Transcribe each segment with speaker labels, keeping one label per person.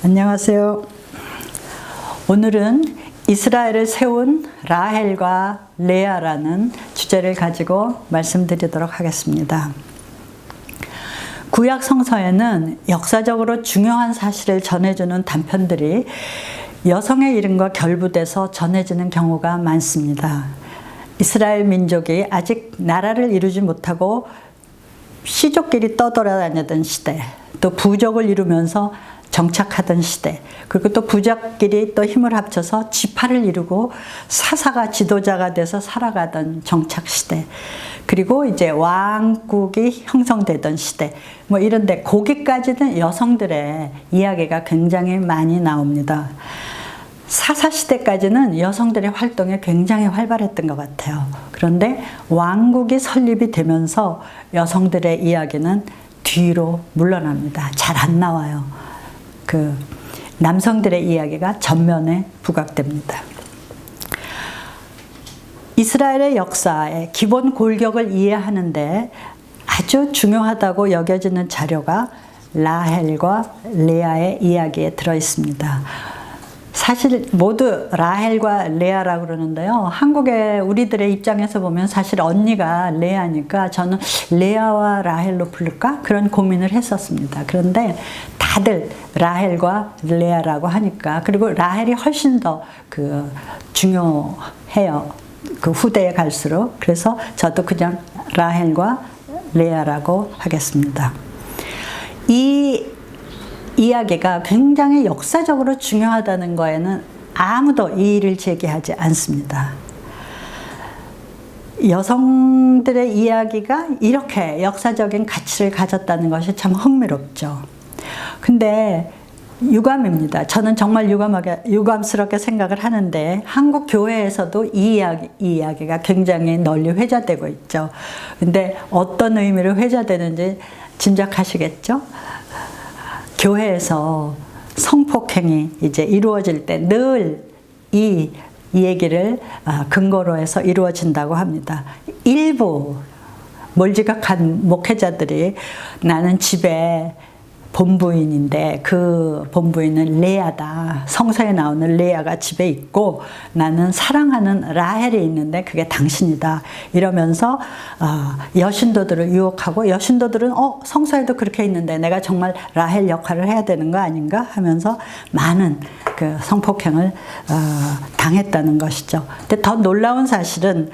Speaker 1: 안녕하세요. 오늘은 이스라엘을 세운 라헬과 레아라는 주제를 가지고 말씀드리도록 하겠습니다. 구약 성서에는 역사적으로 중요한 사실을 전해주는 단편들이 여성의 이름과 결부돼서 전해지는 경우가 많습니다. 이스라엘 민족이 아직 나라를 이루지 못하고 시족끼리 떠돌아다니던 시대, 또 부족을 이루면서 정착하던 시대, 그리고 또 부족끼리 또 힘을 합쳐서 지파를 이루고 사사가 지도자가 돼서 살아가던 정착 시대, 그리고 이제 왕국이 형성되던 시대, 뭐 이런데 거기까지는 여성들의 이야기가 굉장히 많이 나옵니다. 사사 시대까지는 여성들의 활동이 굉장히 활발했던 것 같아요. 그런데 왕국이 설립이 되면서 여성들의 이야기는 뒤로 물러납니다. 잘 안 나와요. 남성들의 이야기가 전면에 부각됩니다. 이스라엘의 역사의 기본 골격을 이해하는데 아주 중요하다고 여겨지는 자료가 라헬과 레아의 이야기에 들어 있습니다. 사실 모두 라헬과 레아라고 그러는데요. 한국의 우리들의 입장에서 보면 사실 언니가 레아니까 저는 레아와 라헬로 부를까? 그런 고민을 했었습니다. 그런데 다들 라헬과 레아라고 하니까, 그리고 라헬이 훨씬 더 중요해요. 후대에 갈수록. 그래서 저도 그냥 라헬과 레아라고 하겠습니다. 이 이야기가 굉장히 역사적으로 중요하다는 거에는 아무도 이의를 제기하지 않습니다. 여성들의 이야기가 이렇게 역사적인 가치를 가졌다는 것이 참 흥미롭죠. 근데 유감입니다. 저는 정말 유감스럽게 생각을 하는데 한국 교회에서도 이 이야기가 굉장히 널리 회자되고 있죠. 근데 어떤 의미로 회자되는지 짐작하시겠죠? 교회에서 성폭행이 이제 이루어질 때 늘 이 얘기를 근거로 해서 이루어진다고 합니다. 일부 몰지각한 목회자들이 나는 집에 본부인인데 그 본부인은 레아다. 성서에 나오는 레아가 집에 있고 나는 사랑하는 라헬이 있는데 그게 당신이다. 이러면서 여신도들을 유혹하고, 여신도들은 성서에도 그렇게 있는데 내가 정말 라헬 역할을 해야 되는 거 아닌가 하면서 많은 성폭행을 당했다는 것이죠. 근데 더 놀라운 사실은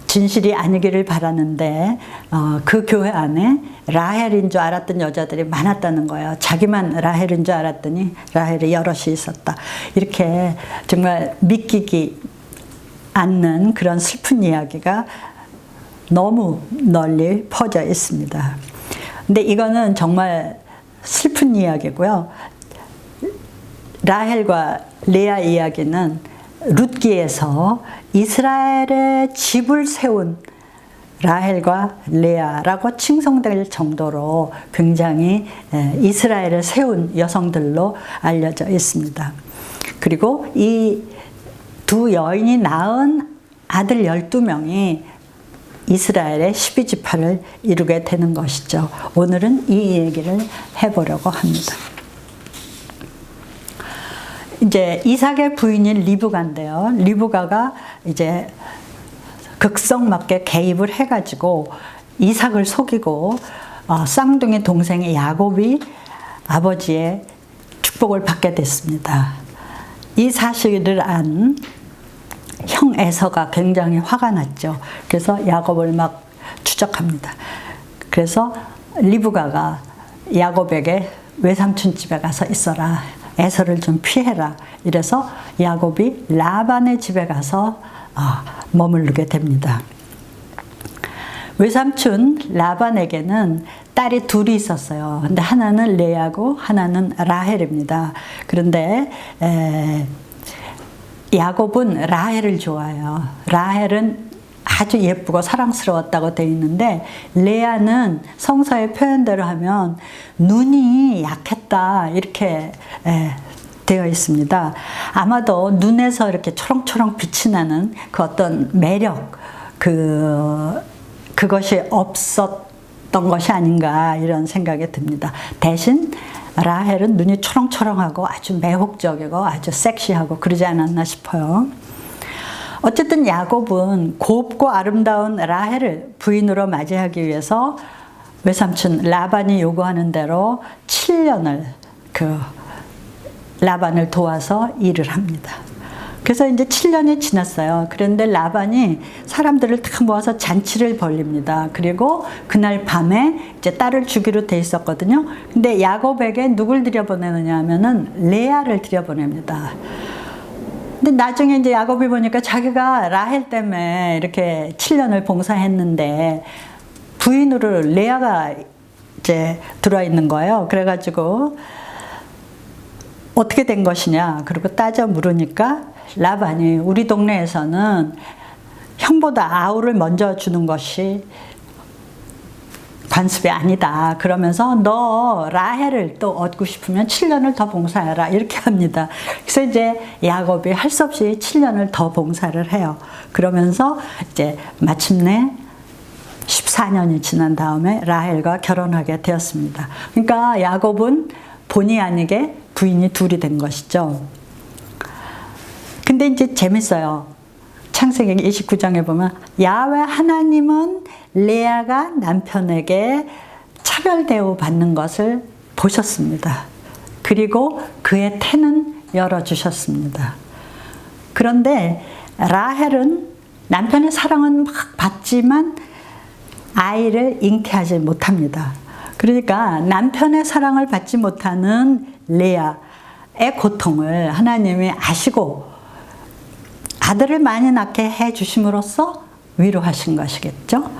Speaker 1: 진실이 아니기를 바라는데 그 교회 안에 라헬인 줄 알았던 여자들이 많았다는 거예요. 자기만 라헬인 줄 알았더니 라헬이 여럿이 있었다. 이렇게 정말 믿기지 않는 그런 슬픈 이야기가 너무 널리 퍼져 있습니다. 근데 이거는 정말 슬픈 이야기고요. 라헬과 레아 이야기는 룻기에서 이스라엘의 집을 세운 라헬과 레아라고 칭송될 정도로 굉장히 이스라엘을 세운 여성들로 알려져 있습니다. 그리고 이 두 여인이 낳은 아들 12명이 이스라엘의 12지파를 이루게 되는 것이죠. 오늘은 이 얘기를 해보려고 합니다. 이제 이삭의 부인인 리브가인데요. 리브가가 이제 극성맞게 개입을 해가지고 이삭을 속이고 쌍둥이 동생의 야곱이 아버지의 축복을 받게 됐습니다. 이 사실을 안 형 에서가 굉장히 화가 났죠. 그래서 야곱을 막 추적합니다. 그래서 리브가가 야곱에게 외삼촌 집에 가서 있어라. 에서를 좀 피해라. 이래서 야곱이 라반의 집에 가서 머무르게 됩니다. 외삼촌 라반에게는 딸이 둘이 있었어요. 근데 하나는 레아고 하나는 라헬입니다. 그런데 야곱은 라헬을 좋아해요. 라헬은 아주 예쁘고 사랑스러웠다고 되어 있는데 레아는 성서의 표현대로 하면 눈이 약했다 이렇게 되어 있습니다. 아마도 눈에서 이렇게 초롱초롱 빛이 나는 그 어떤 매력, 그것이 없었던 것이 아닌가 이런 생각이 듭니다. 대신 라헬은 눈이 초롱초롱하고 아주 매혹적이고 아주 섹시하고 그러지 않았나 싶어요. 어쨌든 야곱은 곱고 아름다운 라헬을 부인으로 맞이하기 위해서 외삼촌 라반이 요구하는 대로 7년을 라반을 도와서 일을 합니다. 그래서 이제 7년이 지났어요. 그런데 라반이 사람들을 다 모아서 잔치를 벌립니다. 그리고 그날 밤에 이제 딸을 주기로 돼 있었거든요. 근데 야곱에게 누굴 들여보내느냐 하면은 레아를 들여보냅니다. 근데 나중에 이제 야곱이 보니까 자기가 라헬 때문에 이렇게 7년을 봉사했는데 부인으로 레아가 이제 들어와 있는 거예요. 그래가지고 어떻게 된 것이냐 그리고 따져 물으니까 라반이 우리 동네에서는 형보다 아우를 먼저 주는 것이 관습이 아니다. 그러면서 너 라헬을 또 얻고 싶으면 7년을 더 봉사해라. 이렇게 합니다. 그래서 이제 야곱이 할 수 없이 7년을 더 봉사를 해요. 그러면서 이제 마침내 14년이 지난 다음에 라헬과 결혼하게 되었습니다. 그러니까 야곱은 본의 아니게 부인이 둘이 된 것이죠. 근데 이제 재밌어요. 창세기 29장에 보면 야훼 하나님은 레아가 남편에게 차별 대우 받는 것을 보셨습니다. 그리고 그의 태는 열어주셨습니다. 그런데 라헬은 남편의 사랑은 막 받지만 아이를 잉태하지 못합니다. 그러니까 남편의 사랑을 받지 못하는 레아의 고통을 하나님이 아시고 아들을 많이 낳게 해 주심으로써 위로하신 것이겠죠.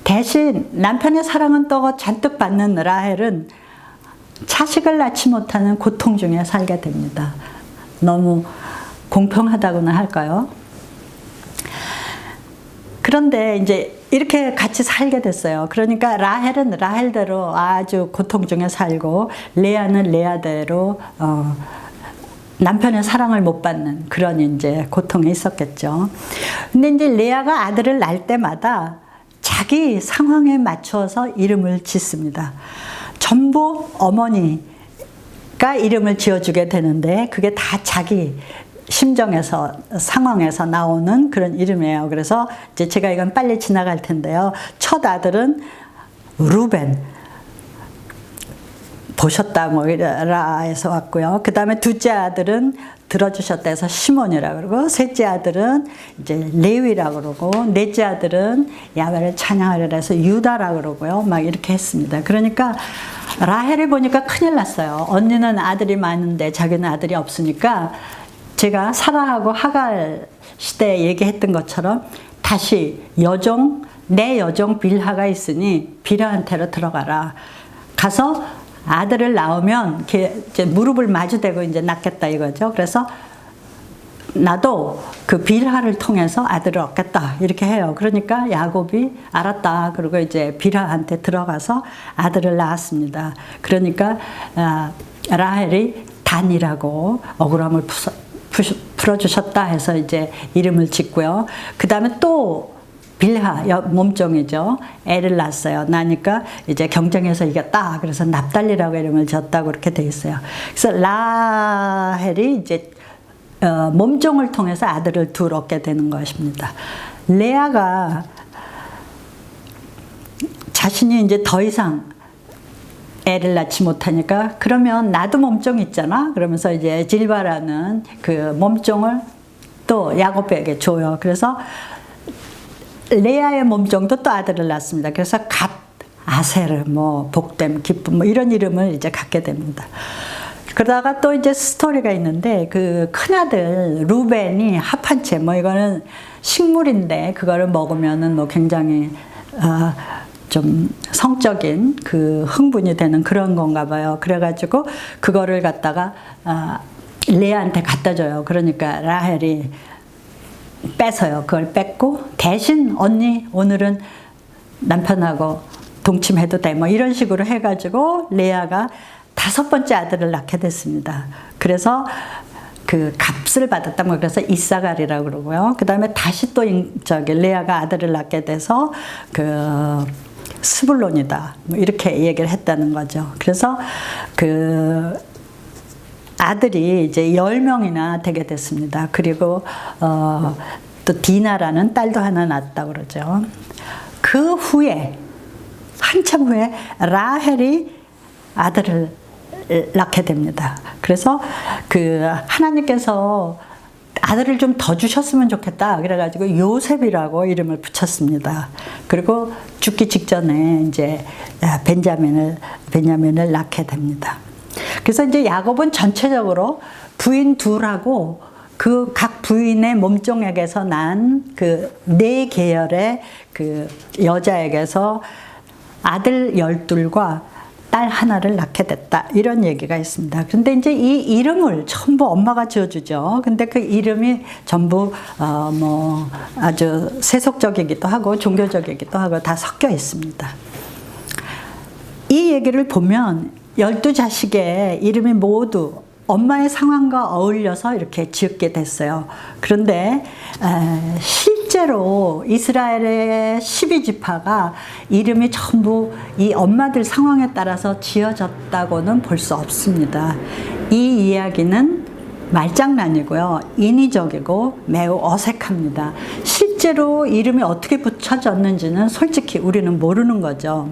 Speaker 1: 대신 남편의 사랑은 또 잔뜩 받는 라헬은 자식을 낳지 못하는 고통 중에 살게 됩니다. 너무 공평하다고나 할까요? 그런데 이제 이렇게 같이 살게 됐어요. 그러니까 라헬은 라헬대로 아주 고통 중에 살고 레아는 레아대로 남편의 사랑을 못 받는 그런 이제 고통이 있었겠죠. 근데 이제 레아가 아들을 낳을 때마다 자기 상황에 맞춰서 이름을 짓습니다. 전부 어머니가 이름을 지어주게 되는데 그게 다 자기 심정에서 상황에서 나오는 그런 이름이에요. 그래서 이제 제가 이건 빨리 지나갈 텐데요. 첫 아들은 루벤 보셨다 뭐라 해서 왔고요. 그 다음에 둘째 아들은 들어주셨다 해서 시몬이라 그러고 셋째 아들은 이제 레위라 그러고 넷째 아들은 야훼를 찬양하리라 해서 유다라 그러고요. 막 이렇게 했습니다. 그러니까 라헬을 보니까 큰일 났어요. 언니는 아들이 많은데 자기는 아들이 없으니까 제가 사라하고 하갈 시대에 얘기했던 것처럼 다시 내 여종 빌하가 있으니 빌하한테로 들어가라. 가서 아들을 낳으면 이제 무릎을 마주대고 이제 낳겠다 이거죠. 그래서 나도 그 빌하를 통해서 아들을 얻겠다 이렇게 해요. 그러니까 야곱이 알았다. 그리고 이제 빌하한테 들어가서 아들을 낳았습니다. 그러니까 라헬이 단이라고 억울함을 풀어주셨다 해서 이제 이름을 짓고요. 그 다음에 또 빌하 몸종이죠. 애를 낳았어요. 나니까 이제 경쟁에서 이겼다. 그래서 납달리라고 이름을 지었다고 그렇게 돼 있어요. 그래서 라헬이 이제 몸종을 통해서 아들을 둘 얻게 되는 것입니다. 레아가 자신이 이제 더 이상 애를 낳지 못하니까 그러면 나도 몸종 있잖아. 그러면서 이제 질바라는 그 몸종을 또 야곱에게 줘요. 그래서 레아의 몸종도 또 아들을 낳습니다. 그래서 갓, 아세르, 뭐 복됨, 기쁨 뭐 이런 이름을 이제 갖게 됩니다. 그러다가 또 이제 스토리가 있는데 그 큰아들 루벤이 합한채 뭐 이거는 식물인데 그거를 먹으면은 뭐 굉장히 좀 성적인 그 흥분이 되는 그런 건가 봐요. 그래가지고 그거를 갖다가 레아한테 갖다 줘요. 그러니까 라헬이 뺏어요. 그걸 뺏고 대신 언니 오늘은 남편하고 동침해도 돼. 뭐 이런 식으로 해가지고 레아가 5번째 아들을 낳게 됐습니다. 그래서 그 값을 받았다. 뭐 그래서 이사갈이라고 그러고요. 그 다음에 다시 또 레아가 아들을 낳게 돼서 그 스불론이다. 뭐 이렇게 얘기를 했다는 거죠. 그래서 그 아들이 이제 10명이나 되게 됐습니다. 그리고 또 디나라는 딸도 하나 낳았다고 그러죠. 그 후에 한참 후에 라헬이 아들을 낳게 됩니다. 그래서 그 하나님께서 아들을 좀 더 주셨으면 좋겠다. 그래가지고 요셉이라고 이름을 붙였습니다. 그리고 죽기 직전에 이제 베냐민을 낳게 됩니다. 그래서 이제 야곱은 전체적으로 부인 둘하고 그 각 부인의 몸종에게서 난 그 네 계열의 그 여자에게서 아들 12과 딸 하나를 낳게 됐다. 이런 얘기가 있습니다. 그런데 이제 이 이름을 전부 엄마가 지어주죠. 근데 그 이름이 전부 뭐 아주 세속적이기도 하고 종교적이기도 하고 다 섞여 있습니다. 이 얘기를 보면 12자식의 이름이 모두 엄마의 상황과 어울려서 이렇게 지었게 됐어요. 그런데 실제로 이스라엘의 12지파가 이름이 전부 이 엄마들 상황에 따라서 지어졌다고는 볼 수 없습니다. 이 이야기는 말장난이고요. 인위적이고 매우 어색합니다. 실제로 이름이 어떻게 붙여졌는지는 솔직히 우리는 모르는 거죠.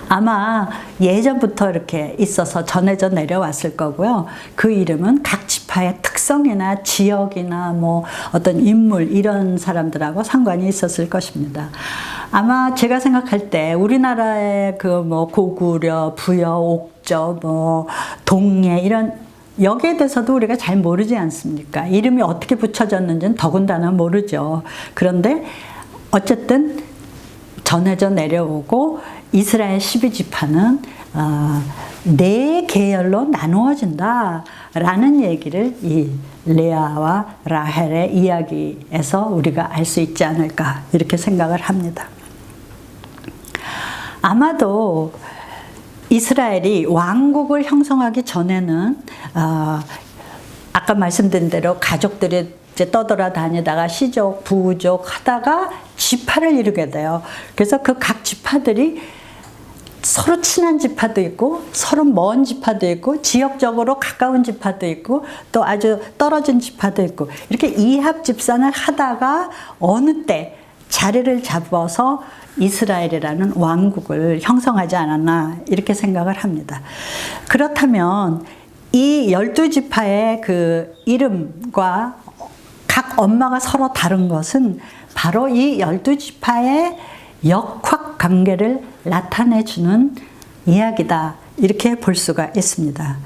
Speaker 1: 아마 예전부터 이렇게 있어서 전해져 내려왔을 거고요. 그 이름은 각 지파의 특성이나 지역이나 뭐 어떤 인물 이런 사람들하고 상관이 있었을 것입니다. 아마 제가 생각할 때 우리나라의 그 뭐 고구려, 부여, 옥저, 뭐 동예 이런 여기에 대해서도 우리가 잘 모르지 않습니까? 이름이 어떻게 붙여졌는지는 더군다나 모르죠. 그런데 어쨌든 전해져 내려오고 이스라엘 12지파는 네 계열로 나누어진다 라는 얘기를 이 레아와 라헬의 이야기에서 우리가 알 수 있지 않을까 이렇게 생각을 합니다. 아마도 이스라엘이 왕국을 형성하기 전에는 아까 말씀드린 대로 가족들이 이제 떠돌아다니다가 시족, 부족 하다가 지파를 이루게 돼요. 그래서 그 각 지파들이 서로 친한 지파도 있고 서로 먼 지파도 있고 지역적으로 가까운 지파도 있고 또 아주 떨어진 지파도 있고 이렇게 이합 집산을 하다가 어느 때 자리를 잡아서 이스라엘이라는 왕국을 형성하지 않았나 이렇게 생각을 합니다. 그렇다면 이 12지파의 그 이름과 각 엄마가 서로 다른 것은 바로 이 12지파의 역학 관계를 나타내주는 이야기다. 이렇게 볼 수가 있습니다.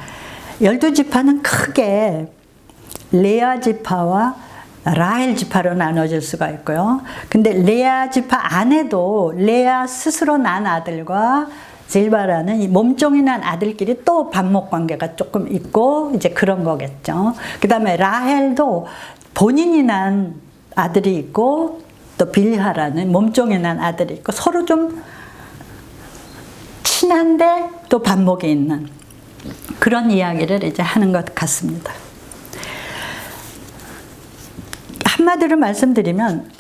Speaker 1: 12지파는 크게 레아 지파와 라헬 지파로 나눠질 수가 있고요. 근데 레아 지파 안에도 레아 스스로 난 아들과 질바라는 이 몸종이 난 아들끼리 또 반목 관계가 조금 있고 이제 그런 거겠죠. 그 다음에 라헬도 본인이 난 아들이 있고 또 빌하라는 몸종이 난 아들이 있고 서로 좀 친한데 또 반목이 있는 그런 이야기를 이제 하는 것 같습니다. 한마디로 말씀드리면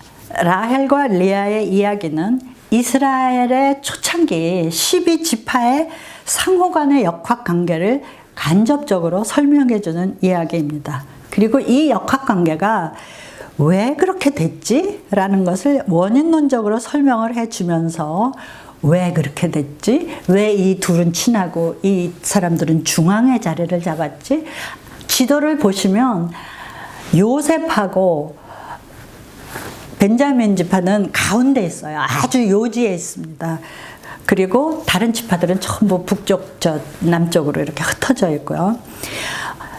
Speaker 1: 라헬과 레아의 이야기는 이스라엘의 초창기 12지파의 상호간의 역학관계를 간접적으로 설명해주는 이야기입니다. 그리고 이 역학관계가 왜 그렇게 됐지? 라는 것을 원인론적으로 설명을 해주면서 왜 그렇게 됐지? 왜 이 둘은 친하고 이 사람들은 중앙의 자리를 잡았지? 지도를 보시면 요셉하고 벤자민 지파는 가운데 있어요. 아주 요지에 있습니다. 그리고 다른 지파들은 전부 북쪽, 남쪽으로 이렇게 흩어져 있고요.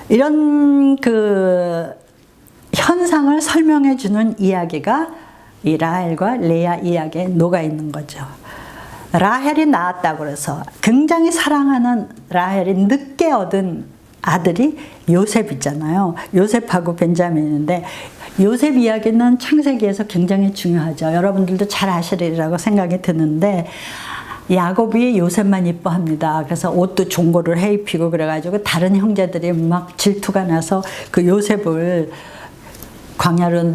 Speaker 1: 이런 그 현상을 설명해 주는 이야기가 이 라헬과 레아 이야기에 녹아 있는 거죠. 라헬이 낳았다고 해서 굉장히 사랑하는 라헬이 늦게 얻은 아들이 요셉이잖아요. 요셉하고 벤자민인데 요셉 이야기는 창세기에서 굉장히 중요하죠. 여러분들도 잘 아시리라고 생각이 드는데 야곱이 요셉만 이뻐합니다. 그래서 옷도 종고를 해 입히고 그래가지고 다른 형제들이 막 질투가 나서 그 요셉을 광야로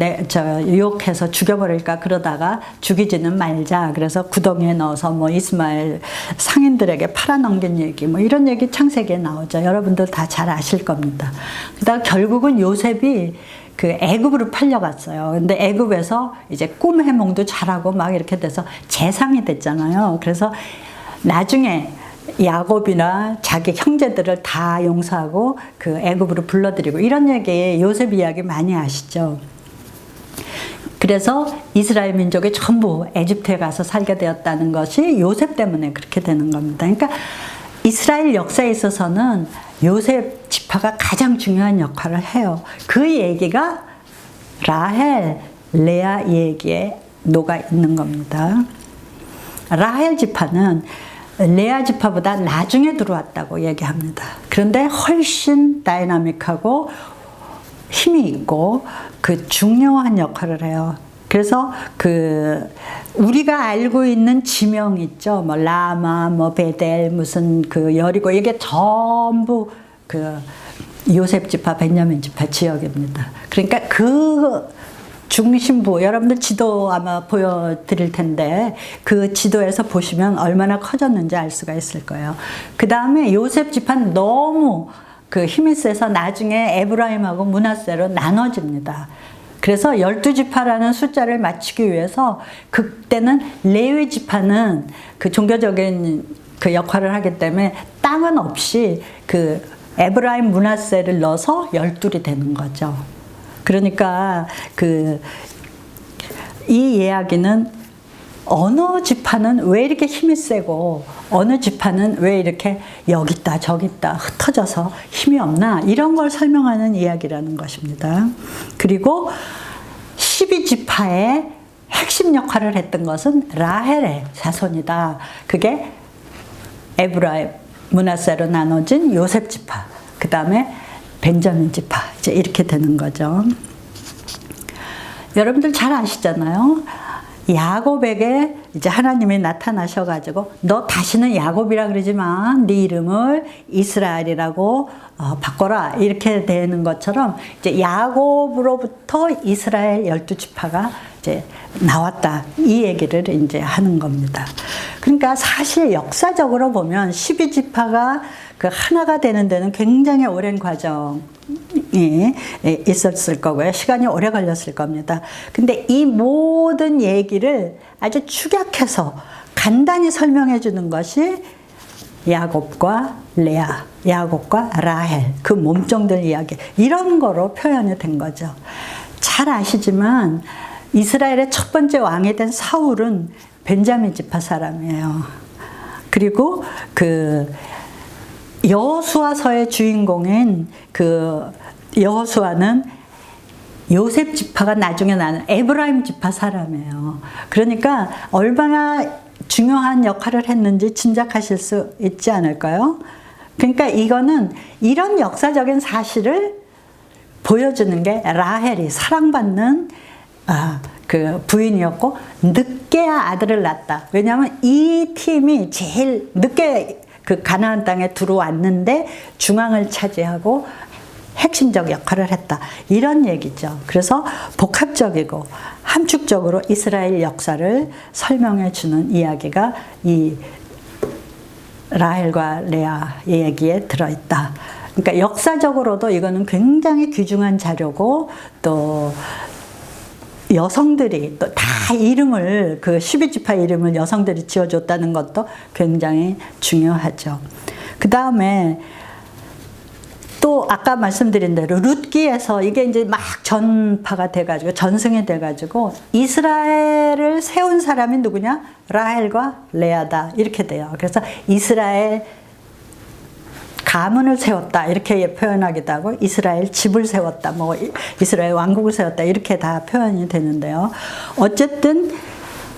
Speaker 1: 유혹해서 죽여버릴까 그러다가 죽이지는 말자. 그래서 구덩이에 넣어서 뭐 이스마엘 상인들에게 팔아넘긴 얘기, 뭐 이런 얘기 창세기에 나오죠. 여러분들 다 잘 아실 겁니다. 그다가 결국은 요셉이 그 애굽으로 팔려갔어요. 근데 애굽에서 이제 꿈 해몽도 잘하고 막 이렇게 돼서 재상이 됐잖아요. 그래서 나중에 야곱이나 자기 형제들을 다 용서하고 그 애굽으로 불러들이고, 이런 얘기 요셉 이야기 많이 아시죠? 그래서 이스라엘 민족이 전부 에집트에 가서 살게 되었다는 것이 요셉 때문에 그렇게 되는 겁니다. 그러니까 이스라엘 역사에 있어서는 요셉 지파가 가장 중요한 역할을 해요. 그 얘기가 라헬, 레아 얘기에 녹아 있는 겁니다. 라헬 지파는 레아 지파보다 나중에 들어왔다고 얘기합니다. 그런데 훨씬 다이나믹하고 힘이 있고 그 중요한 역할을 해요. 그래서 그 우리가 알고 있는 지명 있죠. 뭐 라마, 뭐 베델, 무슨 그 여리고, 이게 전부 그 요셉 지파, 베냐민 지파 지역입니다. 그러니까 그 중심부, 여러분들 지도 아마 보여드릴 텐데 그 지도에서 보시면 얼마나 커졌는지 알 수가 있을 거예요. 그 다음에 요셉 지파는 너무 그 힘이 세서 나중에 에브라임하고 므낫세로 나눠집니다. 그래서 12지파라는 숫자를 맞추기 위해서 그때는 레위 지파는 그 종교적인 그 역할을 하기 때문에 땅은 없이 그 에브라임 므낫세를 넣어서 12이 되는 거죠. 그러니까 그 이 이야기는 어느 지파는 왜 이렇게 힘이 세고 어느 지파는 왜 이렇게 여기 있다 저기 있다 흩어져서 힘이 없나, 이런 걸 설명하는 이야기라는 것입니다. 그리고 12지파의 핵심 역할을 했던 것은 라헬의 자손이다. 그게 에브라임, 므낫세로 나눠진 요셉 지파, 그 다음에 벤자민 지파, 이제 이렇게 되는 거죠. 여러분들 잘 아시잖아요. 야곱에게 이제 하나님이 나타나셔가지고 너 다시는 야곱이라 그러지 마, 네 이름을 이스라엘이라고 바꿔라, 이렇게 되는 것처럼 이제 야곱으로부터 이스라엘 12지파가 이제 나왔다, 이 얘기를 이제 하는 겁니다. 그러니까 사실 역사적으로 보면 12지파가 그 하나가 되는 데는 굉장히 오랜 과정이 있었을 거고요. 시간이 오래 걸렸을 겁니다. 근데 이 모든 얘기를 아주 축약해서 간단히 설명해 주는 것이 야곱과 레아, 야곱과 라헬, 그 몸종들 이야기, 이런 거로 표현이 된 거죠. 잘 아시지만 이스라엘의 첫 번째 왕이 된 사울은 벤자민 지파 사람이에요. 그리고 그 여호수아서의 주인공인 그 여호수아는 요셉 지파가 나중에 나는 에브라임 지파 사람이에요. 그러니까 얼마나 중요한 역할을 했는지 짐작하실 수 있지 않을까요? 그러니까 이거는 이런 역사적인 사실을 보여주는 게 라헬이 사랑받는 그 부인이었고 늦게 아들을 낳았다. 왜냐하면 이 팀이 제일 늦게 그 가나안 땅에 들어왔는데 중앙을 차지하고 핵심적 역할을 했다, 이런 얘기죠. 그래서 복합적이고 함축적으로 이스라엘 역사를 설명해 주는 이야기가 이 라헬과 레아 얘기에 들어있다. 그러니까 역사적으로도 이거는 굉장히 귀중한 자료고, 또 여성들이 또 다 이름을, 그 12지파 이름을 여성들이 지어줬다는 것도 굉장히 중요하죠. 그 다음에 또 아까 말씀드린 대로 룻기에서 이게 이제 막 전파가 돼가지고 전승이 돼가지고 이스라엘을 세운 사람이 누구냐? 라헬과 레아다, 이렇게 돼요. 그래서 이스라엘 가문을 세웠다, 이렇게 표현하기도 하고 이스라엘 집을 세웠다, 뭐 이스라엘 왕국을 세웠다, 이렇게 다 표현이 되는데요. 어쨌든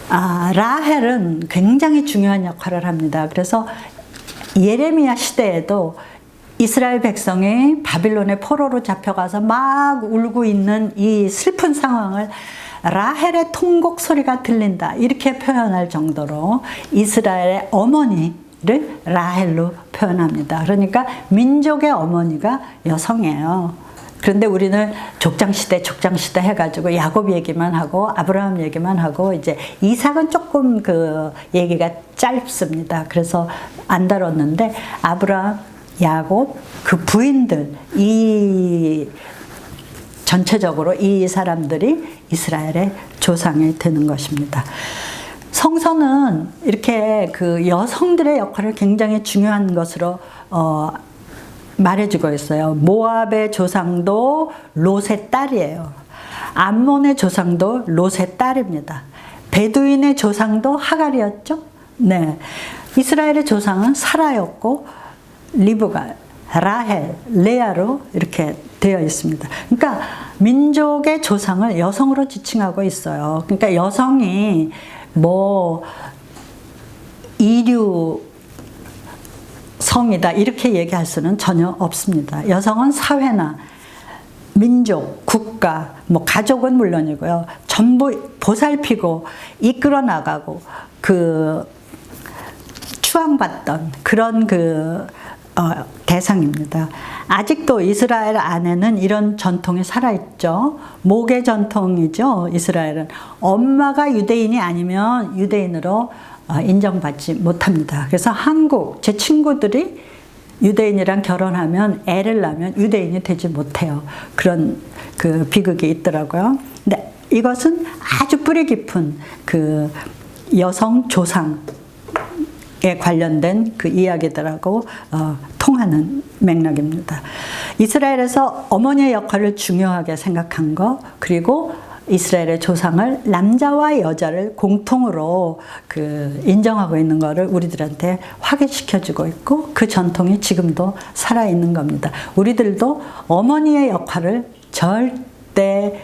Speaker 1: 라헬은 굉장히 중요한 역할을 합니다. 그래서 예레미야 시대에도 이스라엘 백성이 바빌론의 포로로 잡혀가서 막 울고 있는 이 슬픈 상황을 라헬의 통곡 소리가 들린다, 이렇게 표현할 정도로 이스라엘의 어머니를 라헬로 표현합니다. 그러니까 민족의 어머니가 여성이에요. 그런데 우리는 족장시대 해가지고 야곱 얘기만 하고 아브라함 얘기만 하고 이제 이삭은 조금 그 얘기가 짧습니다. 그래서 안 다뤘는데 아브라함, 야곱, 그 부인들, 이 전체적으로 이 사람들이 이스라엘의 조상이 되는 것입니다. 성서는 이렇게 그 여성들의 역할을 굉장히 중요한 것으로 말해주고 있어요. 모압의 조상도 롯의 딸이에요. 암몬의 조상도 롯의 딸입니다. 베두인의 조상도 하갈이었죠. 네, 이스라엘의 조상은 사라였고 리브가, 라헬, 레아로 이렇게 되어 있습니다. 그러니까 민족의 조상을 여성으로 지칭하고 있어요. 그러니까 여성이 뭐 이류 성이다 이렇게 얘기할 수는 전혀 없습니다. 여성은 사회나 민족, 국가, 뭐 가족은 물론이고요. 전부 보살피고 이끌어 나가고 그 추앙받던 그런 대상입니다. 아직도 이스라엘 안에는 이런 전통이 살아있죠. 목의 전통이죠. 이스라엘은 엄마가 유대인이 아니면 유대인으로 인정받지 못합니다. 그래서 한국 제 친구들이 유대인이랑 결혼하면 애를 낳으면 유대인이 되지 못해요. 그런 그 비극이 있더라고요. 근데 이것은 아주 뿌리 깊은 그 여성 조상에 관련된 그 이야기들하고 통하는 맥락입니다. 이스라엘에서 어머니의 역할을 중요하게 생각한 거, 그리고 이스라엘의 조상을 남자와 여자를 공통으로 그 인정하고 있는 것을 우리들한테 확인시켜주고 있고 그 전통이 지금도 살아있는 겁니다. 우리들도 어머니의 역할을 절대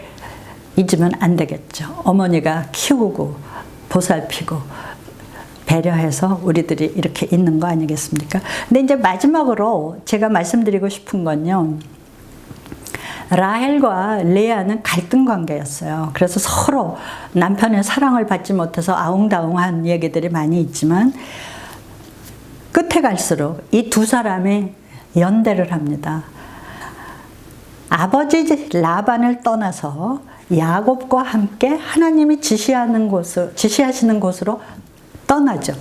Speaker 1: 잊으면 안 되겠죠. 어머니가 키우고 보살피고 배려해서 우리들이 이렇게 있는 거 아니겠습니까? 근데 이제 마지막으로 제가 말씀드리고 싶은 건요. 라헬과 레아는 갈등 관계였어요. 그래서 서로 남편의 사랑을 받지 못해서 아웅다웅한 얘기들이 많이 있지만 끝에 갈수록 이 두 사람이 연대를 합니다. 아버지 라반을 떠나서 야곱과 함께 하나님이 지시하시는 곳으로 떠나죠.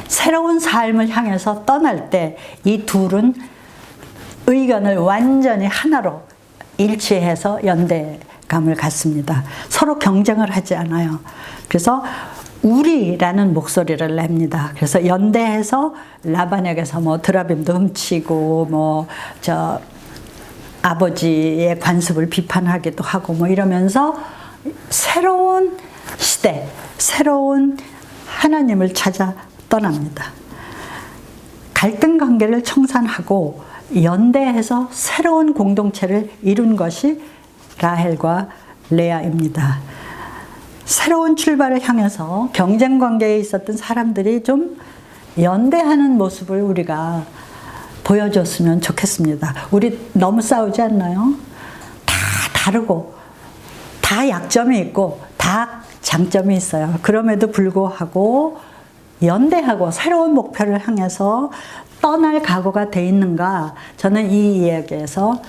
Speaker 1: 새로운 삶을 향해서 떠날 때 이 둘은 의견을 완전히 하나로 일치해서 연대감을 갖습니다. 서로 경쟁을 하지 않아요. 그래서 우리라는 목소리를 냅니다. 그래서 연대해서 라반에게서 뭐 드라빔도 훔치고 뭐 아버지의 관습을 비판하기도 하고 뭐 이러면서 새로운 시대, 새로운 하나님을 찾아 떠납니다. 갈등 관계를 청산하고 연대해서 새로운 공동체를 이룬 것이 라헬과 레아입니다. 새로운 출발을 향해서 경쟁 관계에 있었던 사람들이 좀 연대하는 모습을 우리가 보여줬으면 좋겠습니다. 우리 너무 싸우지 않나요? 다 다르고 다 약점이 있고 다 장점이 있어요. 그럼에도 불구하고 연대하고 새로운 목표를 향해서 떠날 각오가 돼 있는가? 저는 이 이야기에서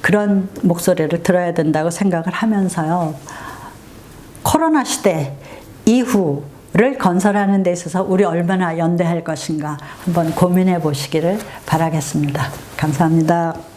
Speaker 1: 그런 목소리를 들어야 된다고 생각을 하면서요. 코로나 시대 이후를 건설하는 데 있어서 우리 얼마나 연대할 것인가 한번 고민해 보시기를 바라겠습니다. 감사합니다.